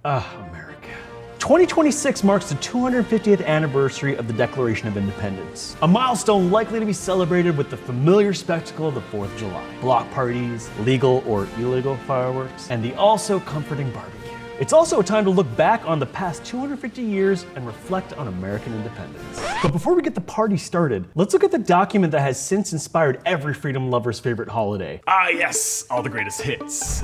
America. 2026 marks the 250th anniversary of the Declaration of Independence, a milestone likely to be celebrated with the familiar spectacle of the 4th of July, block parties, legal or illegal fireworks, and the also comforting barbecue. It's also a time to look back on the past 250 years and reflect on American independence. But before we get the party started, let's look at the document that has since inspired every freedom lover's favorite holiday. Ah yes, all the greatest hits.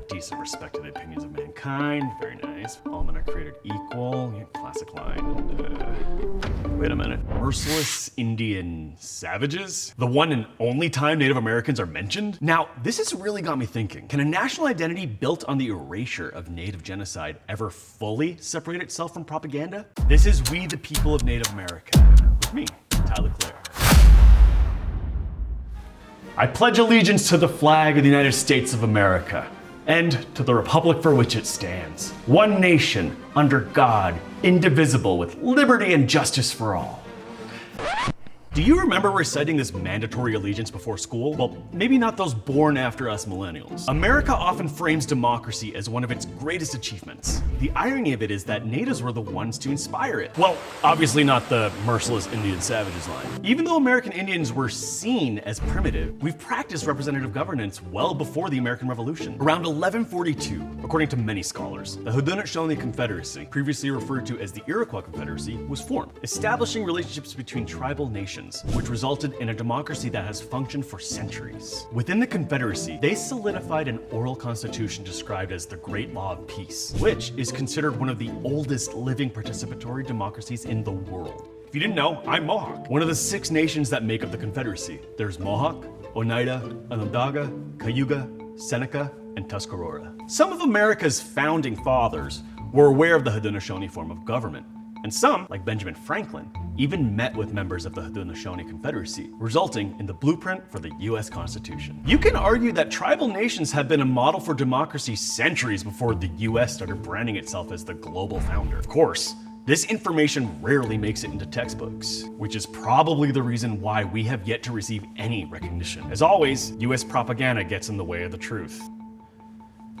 Decent respect to the opinions of mankind, very nice. All men are created equal, yeah, classic line. Wait a minute, merciless Indian savages? The one and only time Native Americans are mentioned? Now, this has really got me thinking. Can a national identity built on the erasure of Native genocide ever fully separate itself from propaganda? This is We the People of Native America, with me, Tai Leclaire. I pledge allegiance to the flag of the United States of America and to the republic for which it stands, one nation, under God, indivisible, with liberty and justice for all. Do you remember reciting this mandatory allegiance before school? Well, maybe not those born after us millennials. America often frames democracy as one of its greatest achievements. The irony of it is that natives were the ones to inspire it. Well, obviously not the merciless Indian savages line. Even though American Indians were seen as primitive, we've practiced representative governance well before the American Revolution. Around 1142, according to many scholars, the Haudenosaunee Confederacy, previously referred to as the Iroquois Confederacy, was formed, establishing relationships between tribal nations, which resulted in a democracy that has functioned for centuries. Within the Confederacy, they solidified an oral constitution described as the Great Law of Peace, which is considered one of the oldest living participatory democracies in the world. If you didn't know, I'm Mohawk, one of the 6 nations that make up the Confederacy. There's Mohawk, Oneida, Onondaga, Cayuga, Seneca, and Tuscarora. Some of America's founding fathers were aware of the Haudenosaunee form of government, and some, like Benjamin Franklin, even met with members of the Haudenosaunee Confederacy, resulting in the blueprint for the US Constitution. You can argue that tribal nations have been a model for democracy centuries before the US started branding itself as the global founder. Of course, this information rarely makes it into textbooks, which is probably the reason why we have yet to receive any recognition. As always, US propaganda gets in the way of the truth.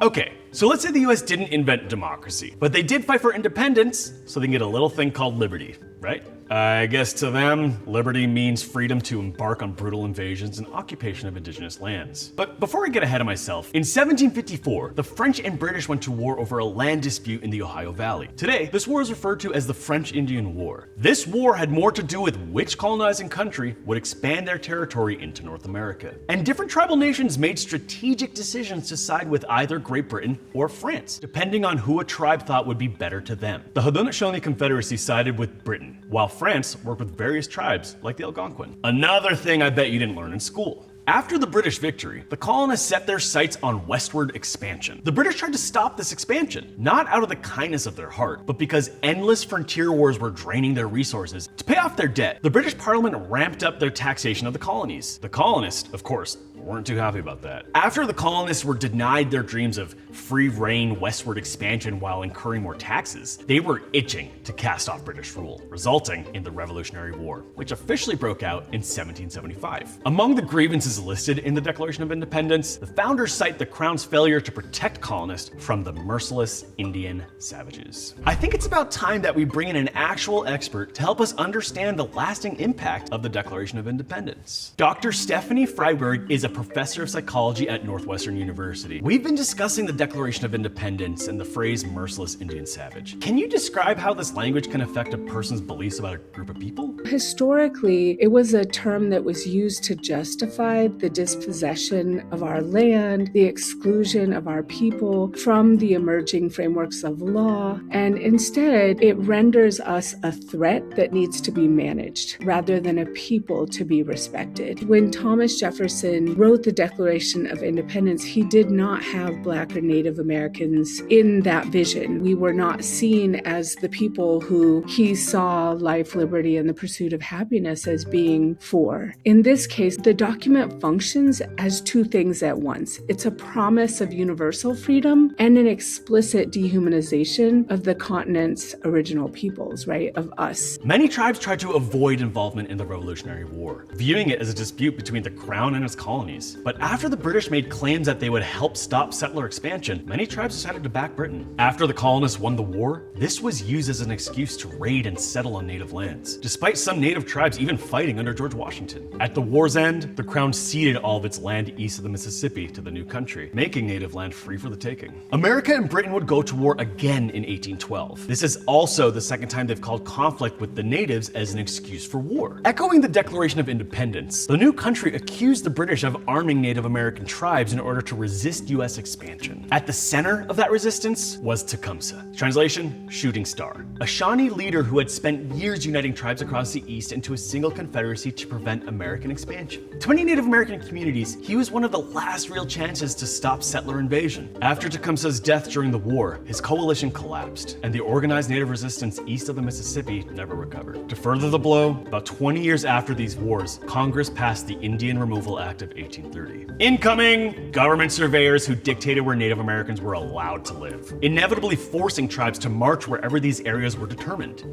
Okay, so let's say the US didn't invent democracy, but they did fight for independence so they can get a little thing called liberty, right? I guess to them, liberty means freedom to embark on brutal invasions and occupation of indigenous lands. But before I get ahead of myself, in 1754, the French and British went to war over a land dispute in the Ohio Valley. Today, this war is referred to as the French-Indian War. This war had more to do with which colonizing country would expand their territory into North America. And different tribal nations made strategic decisions to side with either Great Britain or France, depending on who a tribe thought would be better to them. The Haudenosaunee Confederacy sided with Britain, while France worked with various tribes like the Algonquin. Another thing I bet you didn't learn in school. After the British victory, the colonists set their sights on westward expansion. The British tried to stop this expansion, not out of the kindness of their heart, but because endless frontier wars were draining their resources. To pay off their debt, the British Parliament ramped up their taxation of the colonies. The colonists, of course, weren't too happy about that. After the colonists were denied their dreams of free reign westward expansion while incurring more taxes, they were itching to cast off British rule, resulting in the Revolutionary War, which officially broke out in 1775. Among the grievances listed in the Declaration of Independence, the founders cite the Crown's failure to protect colonists from the merciless Indian savages. I think it's about time that we bring in an actual expert to help us understand the lasting impact of the Declaration of Independence. Dr. Stephanie Freiberg is a professor of psychology at Northwestern University. We've been discussing the Declaration of Independence and the phrase merciless Indian savage. Can you describe how this language can affect a person's beliefs about a group of people? Historically, it was a term that was used to justify the dispossession of our land, the exclusion of our people from the emerging frameworks of law, and instead it renders us a threat that needs to be managed rather than a people to be respected. When Thomas Jefferson wrote the Declaration of Independence, he did not have Black or Native Americans in that vision. We were not seen as the people who he saw life, liberty, and the pursuit of happiness as being for. In this case, the document functions as 2 things at once. It's a promise of universal freedom and an explicit dehumanization of the continent's original peoples, right, of us. Many tribes tried to avoid involvement in the Revolutionary War, viewing it as a dispute between the Crown and its colonies. colonies. But after the British made claims that they would help stop settler expansion, many tribes decided to back Britain. After the colonists won the war, this was used as an excuse to raid and settle on native lands, despite some native tribes even fighting under George Washington. At the war's end, the crown ceded all of its land east of the Mississippi to the new country, making native land free for the taking. America and Britain would go to war again in 1812. This is also the second time they've called conflict with the natives as an excuse for war. Echoing the Declaration of Independence, the new country accused the British of arming Native American tribes in order to resist US expansion. At the center of that resistance was Tecumseh. Translation, shooting star. A Shawnee leader who had spent years uniting tribes across the East into a single confederacy to prevent American expansion. To many Native American communities, he was one of the last real chances to stop settler invasion. After Tecumseh's death during the war, his coalition collapsed, and the organized Native resistance east of the Mississippi never recovered. To further the blow, about 20 years after these wars, Congress passed the Indian Removal Act of 1830. Incoming! Government surveyors who dictated where Native Americans were allowed to live, inevitably forcing tribes to march wherever these areas were determined.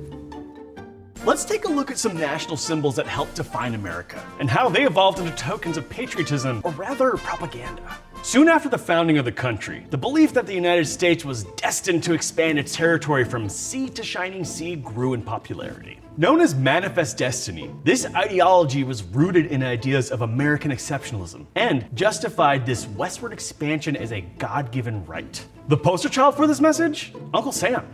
Let's take a look at some national symbols that help define America, and how they evolved into tokens of patriotism, or rather propaganda. Soon after the founding of the country, the belief that the United States was destined to expand its territory from sea to shining sea grew in popularity. Known as Manifest Destiny, this ideology was rooted in ideas of American exceptionalism and justified this westward expansion as a God-given right. The poster child for this message? Uncle Sam.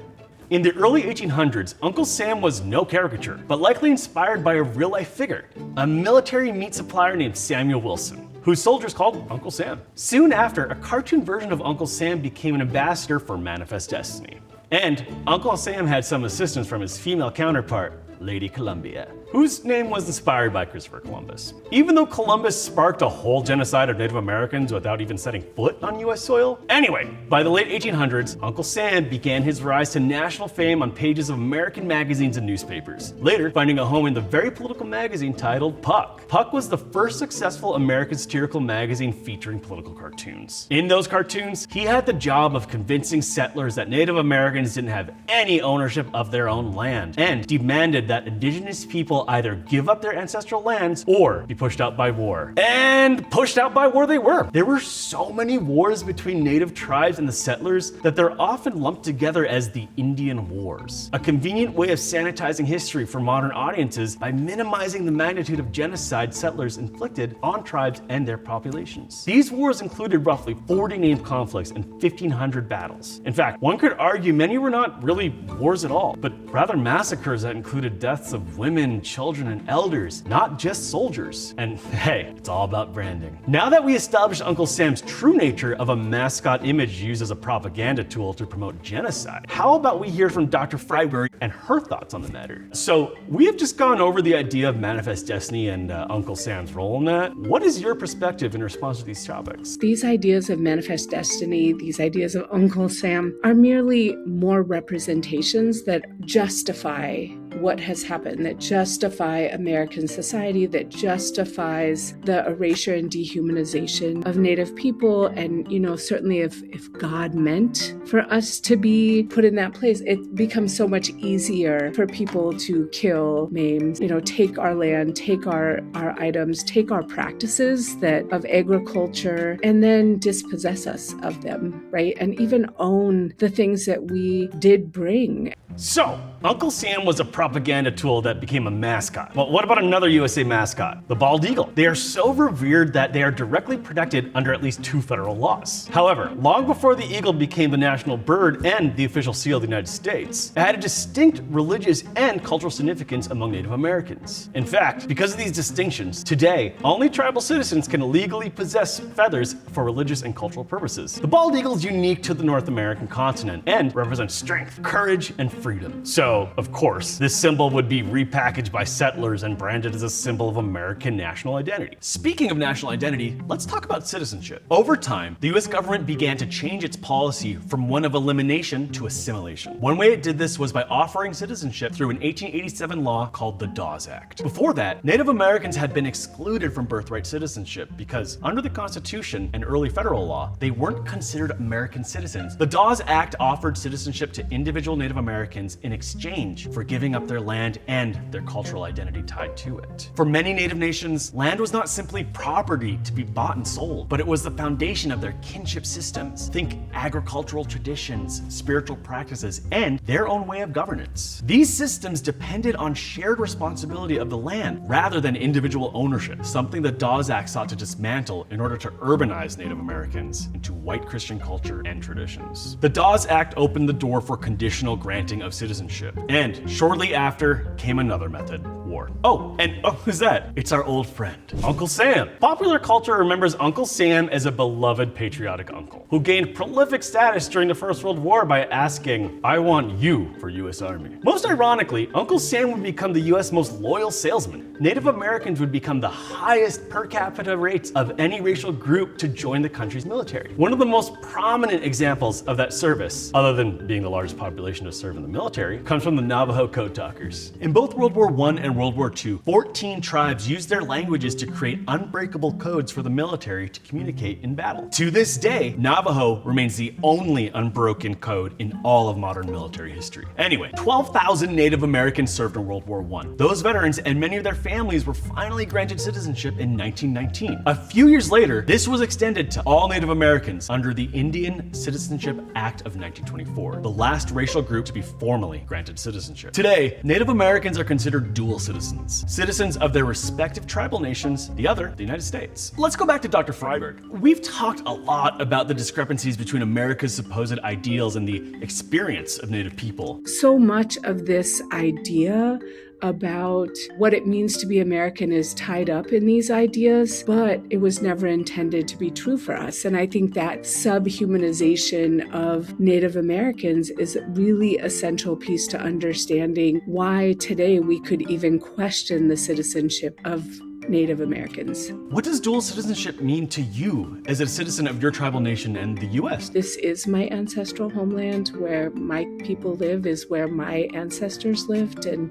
In the early 1800s, Uncle Sam was no caricature, but likely inspired by a real-life figure, a military meat supplier named Samuel Wilson, whose soldiers called Uncle Sam. Soon after, a cartoon version of Uncle Sam became an ambassador for Manifest Destiny. And Uncle Sam had some assistance from his female counterpart, Lady Columbia, whose name was inspired by Christopher Columbus. Even though Columbus sparked a whole genocide of Native Americans without even setting foot on US soil. Anyway, by the late 1800s, Uncle Sam began his rise to national fame on pages of American magazines and newspapers, later finding a home in the very political magazine titled Puck. Puck was the first successful American satirical magazine featuring political cartoons. In those cartoons, he had the job of convincing settlers that Native Americans didn't have any ownership of their own land, and demanded that indigenous people either give up their ancestral lands or be pushed out by war. And pushed out by war they were. There were so many wars between native tribes and the settlers that they're often lumped together as the Indian Wars, a convenient way of sanitizing history for modern audiences by minimizing the magnitude of genocide settlers inflicted on tribes and their populations. These wars included roughly 40 named conflicts and 1,500 battles. In fact, one could argue many were not really wars at all, but rather massacres that included deaths of women, children, and elders, not just soldiers. And hey, it's all about branding. Now that we established Uncle Sam's true nature of a mascot image used as a propaganda tool to promote genocide, how about we hear from Dr. Freiberg and her thoughts on the matter? So we have just gone over the idea of Manifest Destiny and Uncle Sam's role in that. What is your perspective in response to these topics? These ideas of Manifest Destiny, these ideas of Uncle Sam, are merely more representations that justify what has happened, that justify American society, that justifies the erasure and dehumanization of Native people. And, certainly if God meant for us to be put in that place, it becomes so much easier for people to kill, maim, take our land, take our items, take our practices of agriculture, and then dispossess us of them, right? And even own the things that we did bring. So, Uncle Sam was a propaganda tool that became a mascot. Well, what about another USA mascot? The bald eagle. They are so revered that they are directly protected under at least 2 federal laws. However, long before the eagle became the national bird and the official seal of the United States, it had a distinct religious and cultural significance among Native Americans. In fact, because of these distinctions, today, only tribal citizens can legally possess feathers for religious and cultural purposes. The bald eagle is unique to the North American continent and represents strength, courage, and freedom. So, of course, this symbol would be repackaged by settlers and branded as a symbol of American national identity. Speaking of national identity, let's talk about citizenship. Over time, the US government began to change its policy from one of elimination to assimilation. One way it did this was by offering citizenship through an 1887 law called the Dawes Act. Before that, Native Americans had been excluded from birthright citizenship because under the Constitution and early federal law, they weren't considered American citizens. The Dawes Act offered citizenship to individual Native Americans in exchange exchange for giving up their land and their cultural identity tied to it. For many Native nations, land was not simply property to be bought and sold, but it was the foundation of their kinship systems. Think agricultural traditions, spiritual practices, and their own way of governance. These systems depended on shared responsibility of the land rather than individual ownership, something the Dawes Act sought to dismantle in order to urbanize Native Americans into white Christian culture and traditions. The Dawes Act opened the door for conditional granting of citizenship, and shortly after came another method: war. Oh, who's that? It's our old friend, Uncle Sam. Popular culture remembers Uncle Sam as a beloved patriotic uncle who gained prolific status during the First World War by asking, "I want you for US Army." Most ironically, Uncle Sam would become the US most loyal salesman. Native Americans would become the highest per capita rates of any racial group to join the country's military. One of the most prominent examples of that service, other than being the largest population to serve in the military, comes from the Navajo Code Talkers. In both World War I and World War II, 14 tribes used their languages to create unbreakable codes for the military to communicate in battle. To this day, Navajo remains the only unbroken code in all of modern military history. Anyway, 12,000 Native Americans served in World War I. Those veterans and many of their families were finally granted citizenship in 1919. A few years later, this was extended to all Native Americans under the Indian Citizenship Act of 1924, the last racial group to be formally granted citizenship. Today, Native Americans are considered dual citizens, citizens of their respective tribal nations, the other, the United States. Let's go back to Dr. Freiberg. We've talked a lot about the discrepancies between America's supposed ideals and the experience of Native people. So much of this idea about what it means to be American is tied up in these ideas, but it was never intended to be true for us. And I think that subhumanization of Native Americans is a really essential piece to understanding why today we could even question the citizenship of Native Americans. What does dual citizenship mean to you as a citizen of your tribal nation and the US? This is my ancestral homeland. Where my people live is where my ancestors lived. And,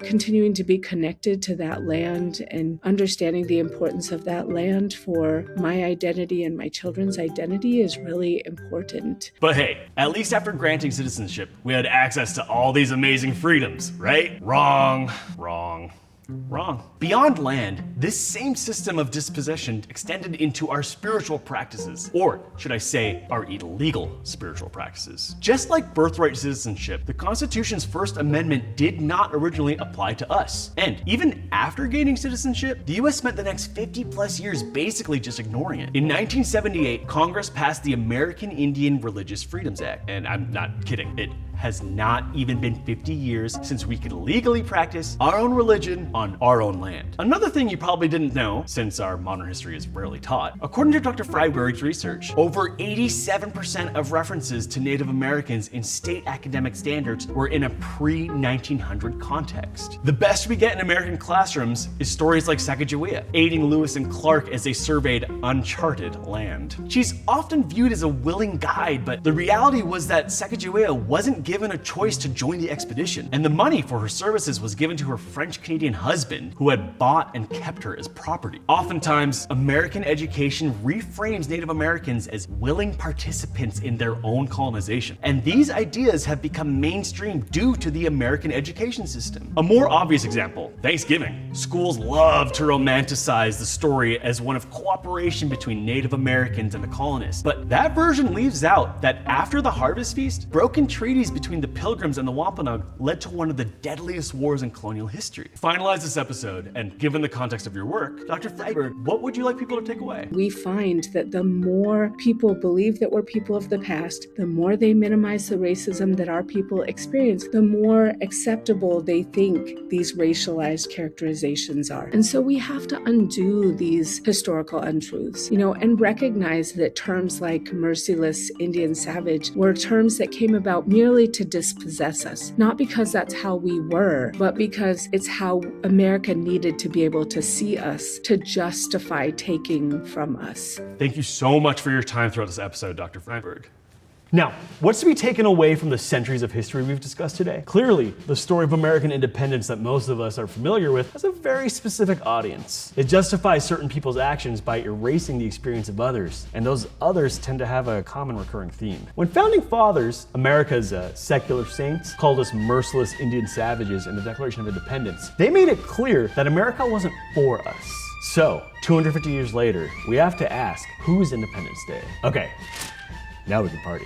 continuing to be connected to that land and understanding the importance of that land for my identity and my children's identity is really important. But hey, at least after granting citizenship, we had access to all these amazing freedoms, right? Wrong. Beyond land, this same system of dispossession extended into our spiritual practices, or should I say, our illegal spiritual practices. Just like birthright citizenship, the Constitution's First Amendment did not originally apply to us. And even after gaining citizenship, the US spent the next 50 plus years basically just ignoring it. In 1978, Congress passed the American Indian Religious Freedoms Act, and I'm not kidding, it has not even been 50 years since we could legally practice our own religion on our own land. Another thing you probably didn't know, since our modern history is rarely taught, according to Dr. Freiberg's research, over 87% of references to Native Americans in state academic standards were in a pre-1900 context. The best we get in American classrooms is stories like Sacagawea, aiding Lewis and Clark as they surveyed uncharted land. She's often viewed as a willing guide, but the reality was that Sacagawea wasn't given a choice to join the expedition, and the money for her services was given to her French-Canadian husband, who had bought and kept her as property. Oftentimes, American education reframes Native Americans as willing participants in their own colonization, and these ideas have become mainstream due to the American education system. A more obvious example, Thanksgiving. Schools love to romanticize the story as one of cooperation between Native Americans and the colonists, but that version leaves out that after the Harvest Feast, broken treaties between the Pilgrims and the Wampanoag led to one of the deadliest wars in colonial history. Finalize this episode, and given the context of your work, Dr. Freiberg, what would you like people to take away? We find that the more people believe that we're people of the past, the more they minimize the racism that our people experience, the more acceptable they think these racialized characterizations are. And so we have to undo these historical untruths, and recognize that terms like merciless, Indian, savage were terms that came about merely to dispossess us, not because that's how we were, but because it's how America needed to be able to see us to justify taking from us. Thank you so much for your time throughout this episode, Dr. Freiberg. Now, what's to be taken away from the centuries of history we've discussed today? Clearly, the story of American independence that most of us are familiar with has a very specific audience. It justifies certain people's actions by erasing the experience of others, and those others tend to have a common recurring theme. When founding fathers, America's secular saints, called us merciless Indian savages in the Declaration of Independence, they made it clear that America wasn't for us. So, 250 years later, we have to ask, whose Independence Day? Okay, now we can party.